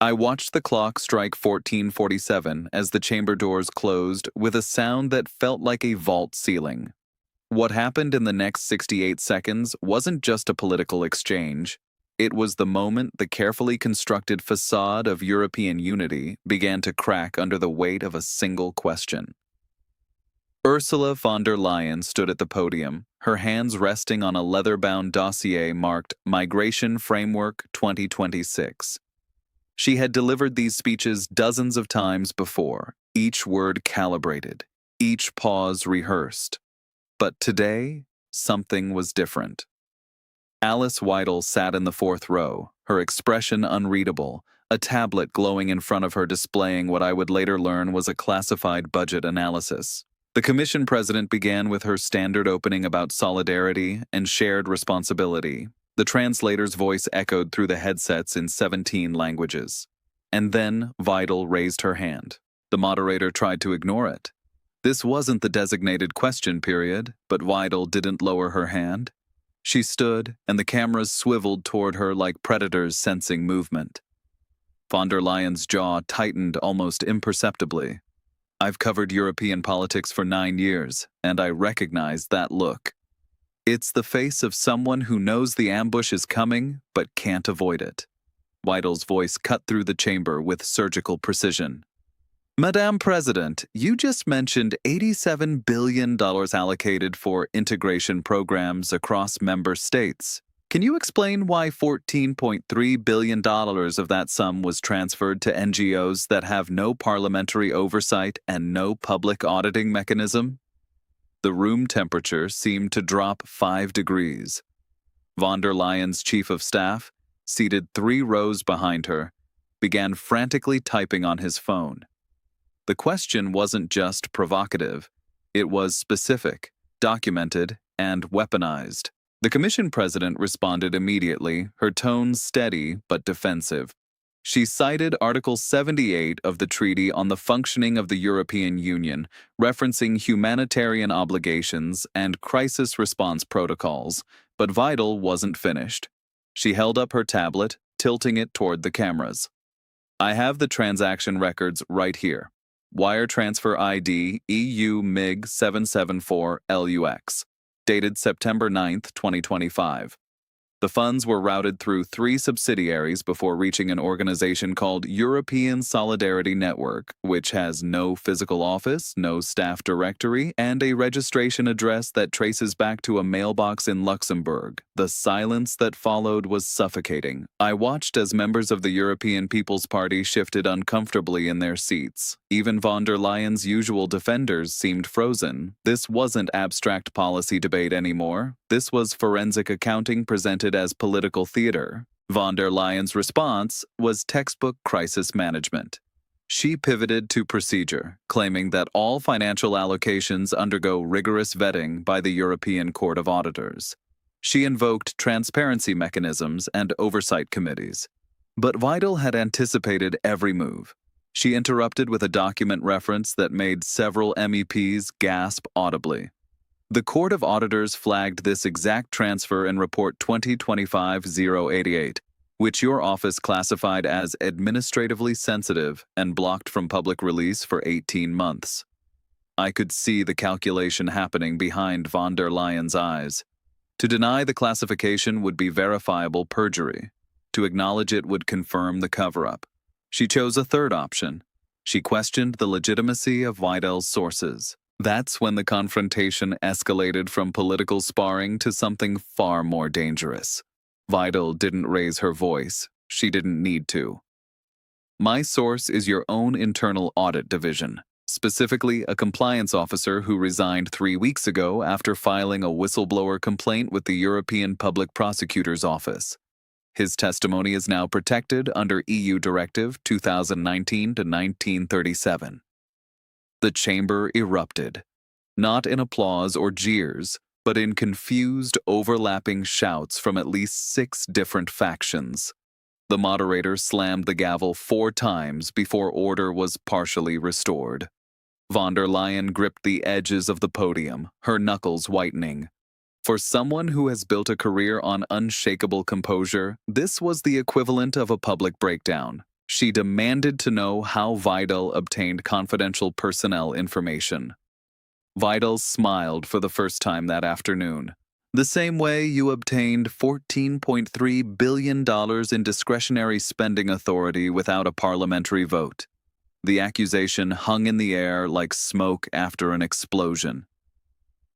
I watched the clock strike 14:47 as the chamber doors closed with a sound that felt like a vault ceiling. What happened in the next 68 seconds wasn't just a political exchange. It was the moment the carefully constructed facade of European unity began to crack under the weight of a single question. Ursula von der Leyen stood at the podium, her hands resting on a leather-bound dossier marked Migration Framework 2026. She had delivered these speeches dozens of times before, each word calibrated, each pause rehearsed. But today, something was different. Alice Weidel sat in the fourth row, her expression unreadable, a tablet glowing in front of her displaying what I would later learn was a classified budget analysis. The Commission President began with her standard opening about solidarity and shared responsibility. The translator's voice echoed through the headsets in 17 languages. And then Weidel raised her hand. The moderator tried to ignore it. This wasn't the designated question period, but Weidel didn't lower her hand. She stood, and the cameras swiveled toward her like predators sensing movement. Von der Leyen's jaw tightened almost imperceptibly. I've covered European politics for 9 years, and I recognized that look. It's the face of someone who knows the ambush is coming, but can't avoid it. Weidel's voice cut through the chamber with surgical precision. Madame President, you just mentioned $87 billion allocated for integration programs across member states. Can you explain why $14.3 billion of that sum was transferred to NGOs that have no parliamentary oversight and no public auditing mechanism? The room temperature seemed to drop 5 degrees. Von der Leyen's chief of staff, seated 3 rows behind her, began frantically typing on his phone. The question wasn't just provocative. It was specific, documented, and weaponized. The Commission President responded immediately, her tone steady but defensive. She cited Article 78 of the Treaty on the Functioning of the European Union, referencing humanitarian obligations and crisis response protocols, but Weidel wasn't finished. She held up her tablet, tilting it toward the cameras. I have the transaction records right here. Wire transfer ID EU MiG 774 LUX, dated September 9, 2025. The funds were routed through 3 subsidiaries before reaching an organization called European Solidarity Network, which has no physical office, no staff directory, and a registration address that traces back to a mailbox in Luxembourg. The silence that followed was suffocating. I watched as members of the European People's Party shifted uncomfortably in their seats. Even von der Leyen's usual defenders seemed frozen. This wasn't abstract policy debate anymore. This was forensic accounting presented as political theater. Von der Leyen's response was textbook crisis management. She pivoted to procedure, claiming that all financial allocations undergo rigorous vetting by the European Court of Auditors. She invoked transparency mechanisms and oversight committees. But Weidel had anticipated every move. She interrupted with a document reference that made several MEPs gasp audibly. The Court of Auditors flagged this exact transfer in Report 2025-088, which your office classified as administratively sensitive and blocked from public release for 18 months. I could see the calculation happening behind von der Leyen's eyes. To deny the classification would be verifiable perjury. To acknowledge it would confirm the cover-up. She chose a third option. She questioned the legitimacy of Weidel's sources. That's when the confrontation escalated from political sparring to something far more dangerous. Weidel didn't raise her voice. She didn't need to. My source is your own internal audit division, specifically a compliance officer who resigned 3 weeks ago after filing a whistleblower complaint with the European Public Prosecutor's Office. His testimony is now protected under EU Directive 2019-1937. The chamber erupted, not in applause or jeers, but in confused, overlapping shouts from at least 6 different factions. The moderator slammed the gavel 4 times before order was partially restored. Von der Leyen gripped the edges of the podium, her knuckles whitening. For someone who has built a career on unshakable composure, this was the equivalent of a public breakdown. She demanded to know how Weidel obtained confidential personnel information. Weidel smiled for the first time that afternoon. The same way you obtained $14.3 billion in discretionary spending authority without a parliamentary vote. The accusation hung in the air like smoke after an explosion.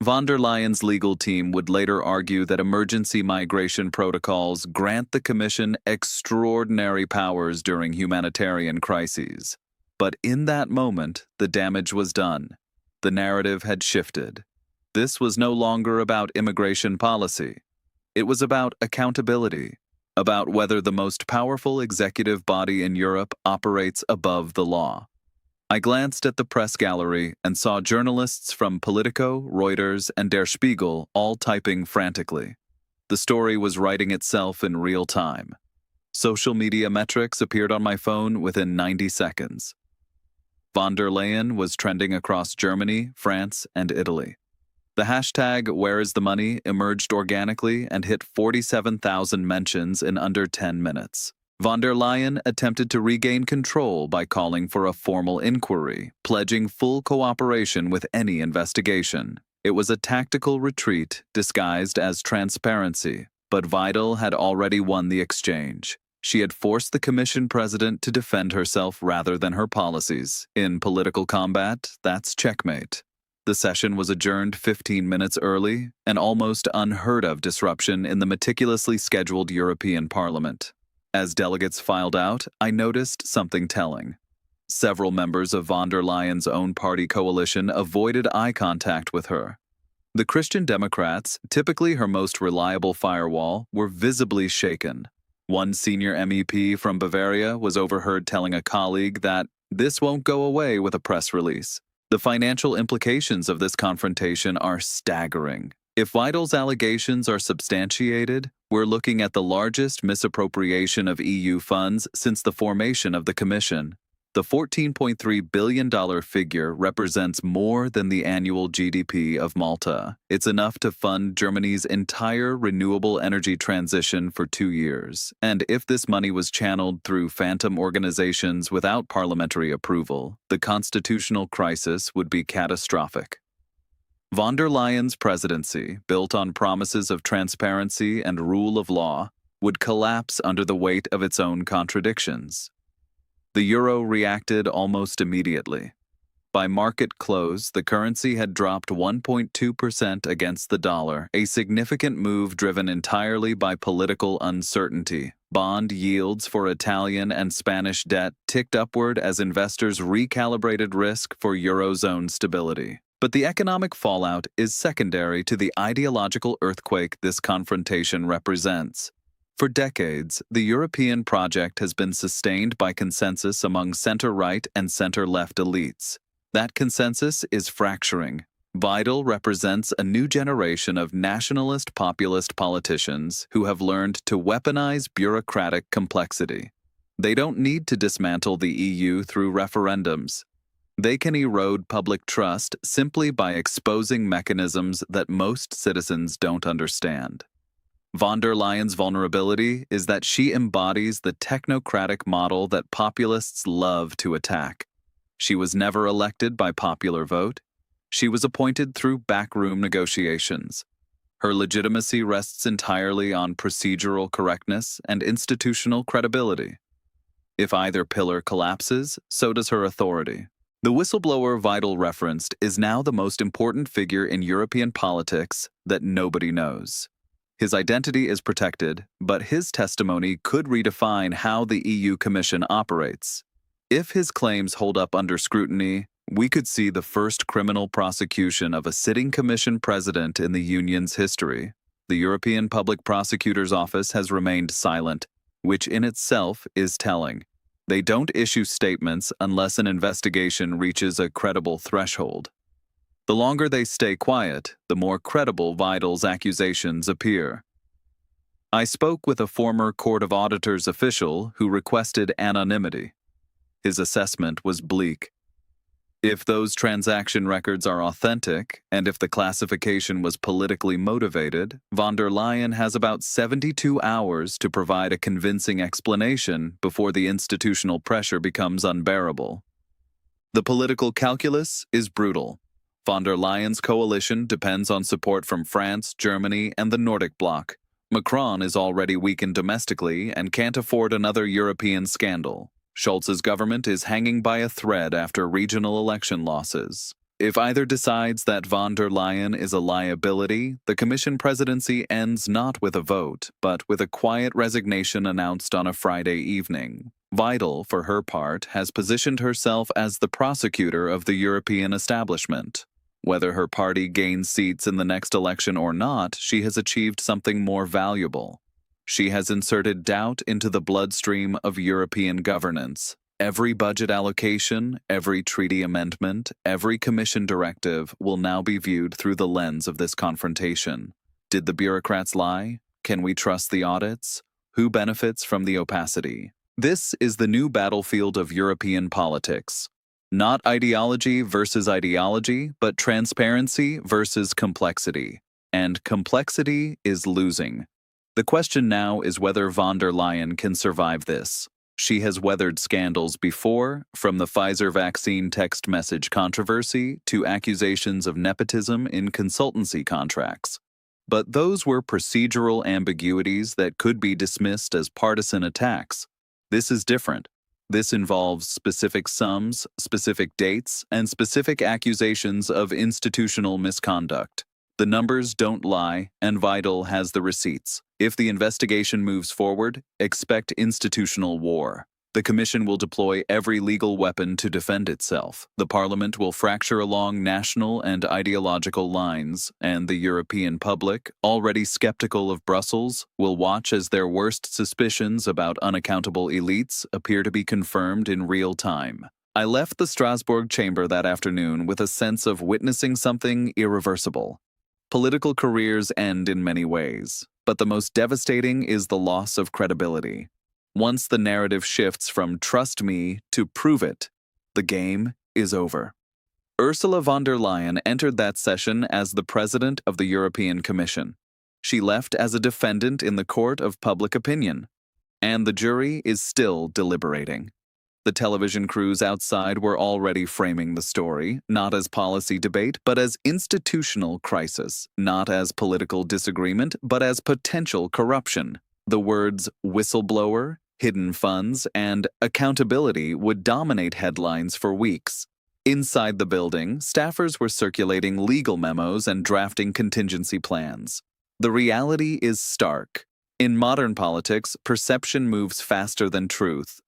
Von der Leyen's legal team would later argue that emergency migration protocols grant the Commission extraordinary powers during humanitarian crises. But in that moment, the damage was done. The narrative had shifted. This was no longer about immigration policy. It was about accountability, about whether the most powerful executive body in Europe operates above the law. I glanced at the press gallery and saw journalists from Politico, Reuters, and Der Spiegel all typing frantically. The story was writing itself in real time. Social media metrics appeared on my phone within 90 seconds. Von der Leyen was trending across Germany, France, and Italy. The hashtag #WhereIsTheMoney emerged organically and hit 47,000 mentions in under 10 minutes. Von der Leyen attempted to regain control by calling for a formal inquiry, pledging full cooperation with any investigation. It was a tactical retreat disguised as transparency, but Weidel had already won the exchange. She had forced the Commission president to defend herself rather than her policies. In political combat, that's checkmate. The session was adjourned 15 minutes early, an almost unheard-of disruption in the meticulously scheduled European Parliament. As delegates filed out, I noticed something telling. Several members of von der Leyen's own party coalition avoided eye contact with her. The Christian Democrats, typically her most reliable firewall, were visibly shaken. One senior MEP from Bavaria was overheard telling a colleague that this won't go away with a press release. The financial implications of this confrontation are staggering. If Weidel's allegations are substantiated, we're looking at the largest misappropriation of EU funds since the formation of the Commission. The $14.3 billion figure represents more than the annual GDP of Malta. It's enough to fund Germany's entire renewable energy transition for 2 years. And if this money was channeled through phantom organizations without parliamentary approval, the constitutional crisis would be catastrophic. Von der Leyen's presidency, built on promises of transparency and rule of law, would collapse under the weight of its own contradictions. The euro reacted almost immediately. By market close, the currency had dropped 1.2% against the dollar, a significant move driven entirely by political uncertainty. Bond yields for Italian and Spanish debt ticked upward as investors recalibrated risk for eurozone stability. But the economic fallout is secondary to the ideological earthquake this confrontation represents. For decades, the European project has been sustained by consensus among center-right and center-left elites. That consensus is fracturing. Weidel represents a new generation of nationalist populist politicians who have learned to weaponize bureaucratic complexity. They don't need to dismantle the EU through referendums. They can erode public trust simply by exposing mechanisms that most citizens don't understand. Von der Leyen's vulnerability is that she embodies the technocratic model that populists love to attack. She was never elected by popular vote. She was appointed through backroom negotiations. Her legitimacy rests entirely on procedural correctness and institutional credibility. If either pillar collapses, so does her authority. The whistleblower Weidel referenced is now the most important figure in European politics that nobody knows. His identity is protected, but his testimony could redefine how the EU Commission operates. If his claims hold up under scrutiny, we could see the first criminal prosecution of a sitting Commission president in the Union's history. The European Public Prosecutor's Office has remained silent, which in itself is telling. They don't issue statements unless an investigation reaches a credible threshold. The longer they stay quiet, the more credible Weidel's accusations appear. I spoke with a former Court of Auditors official who requested anonymity. His assessment was bleak. If those transaction records are authentic, and if the classification was politically motivated, von der Leyen has about 72 hours to provide a convincing explanation before the institutional pressure becomes unbearable. The political calculus is brutal. Von der Leyen's coalition depends on support from France, Germany, and the Nordic bloc. Macron is already weakened domestically and can't afford another European scandal. Scholz's government is hanging by a thread after regional election losses. If either decides that von der Leyen is a liability, the Commission presidency ends not with a vote, but with a quiet resignation announced on a Friday evening. Weidel, for her part, has positioned herself as the prosecutor of the European establishment. Whether her party gains seats in the next election or not, she has achieved something more valuable. She has inserted doubt into the bloodstream of European governance. Every budget allocation, every treaty amendment, every Commission directive will now be viewed through the lens of this confrontation. Did the bureaucrats lie? Can we trust the audits? Who benefits from the opacity? This is the new battlefield of European politics. Not ideology versus ideology, but transparency versus complexity. And complexity is losing. The question now is whether von der Leyen can survive this. She has weathered scandals before, from the Pfizer vaccine text message controversy to accusations of nepotism in consultancy contracts. But those were procedural ambiguities that could be dismissed as partisan attacks. This is different. This involves specific sums, specific dates, and specific accusations of institutional misconduct. The numbers don't lie, and Weidel has the receipts. If the investigation moves forward, expect institutional war. The Commission will deploy every legal weapon to defend itself. The Parliament will fracture along national and ideological lines, and the European public, already skeptical of Brussels, will watch as their worst suspicions about unaccountable elites appear to be confirmed in real time. I left the Strasbourg chamber that afternoon with a sense of witnessing something irreversible. Political careers end in many ways, but the most devastating is the loss of credibility. Once the narrative shifts from "trust me" to "prove it," the game is over. Ursula von der Leyen entered that session as the president of the European Commission. She left as a defendant in the court of public opinion, and the jury is still deliberating. The television crews outside were already framing the story, not as policy debate, but as institutional crisis, not as political disagreement, but as potential corruption. The words whistleblower, hidden funds, and accountability would dominate headlines for weeks. Inside the building, staffers were circulating legal memos and drafting contingency plans. The reality is stark. In modern politics, perception moves faster than truth,